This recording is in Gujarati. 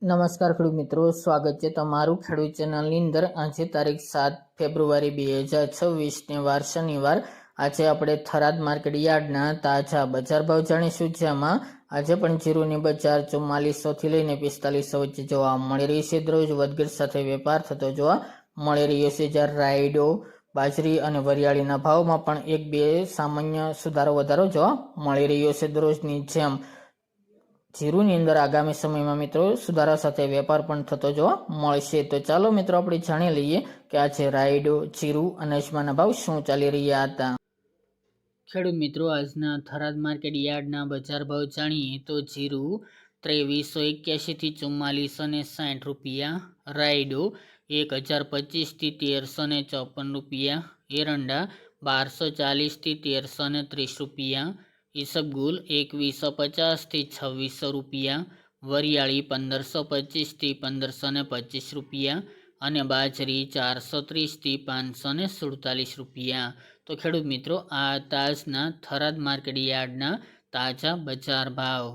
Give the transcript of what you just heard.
નમસ્કાર ખેડૂત મિત્રો, સ્વાગત છે તમારું ખેડૂત ચેનલની અંદર। આજે તારીખ 7 ફેબ્રુઆરી 2026 વાર શનિવાર। આજે આપણે થરાદ માર્કેટ યાર્ડના તાજા બજાર ભાવ જાણીશું, જેમાં આજે પણ જીરુની બજાર 4400 થી લઈને 4500 વચ્ચે જોવા મળી રહી છે। દરરોજ વધઘટ સાથે વેપાર થતો જોવા મળી રહ્યો છે, જ્યારે રાયડો, બાજરી અને વરિયાળીના ભાવમાં પણ 1-2 સામાન્ય સુધારો વધારો જોવા મળી રહ્યો છે। દરરોજની જેમ જીરુની અંદર આગામી સમયમાં મિત્રો સુધારા સાથે વેપાર પણ થતો જોવા મળશે। તો ચાલો મિત્રો આપણે જાણી લઈએ કે આજે રાયડો, જીરુ અને અજમાના ભાવ શું ચાલી રહ્યા હતા। ખેડૂત મિત્રો, આજના થરાદ માર્કેટ યાર્ડના બજાર ભાવ જાણીએ તો જીરુ 2381 થી 4460 રૂપિયા, રાયડો 1025 થી 1354 રૂપિયા, એરંડા 1240 થી 1330 રૂપિયા, ઈસબગુલ 2150 થી 2600 રૂપિયા, વરિયાળી 1525 થી 1525 રૂપિયા અને બાજરી 430 થી 547 રૂપિયા। તો ખેડૂત મિત્રો, આ તાજના થરાદ માર્કેટ યાર્ડના તાજા બજાર ભાવ।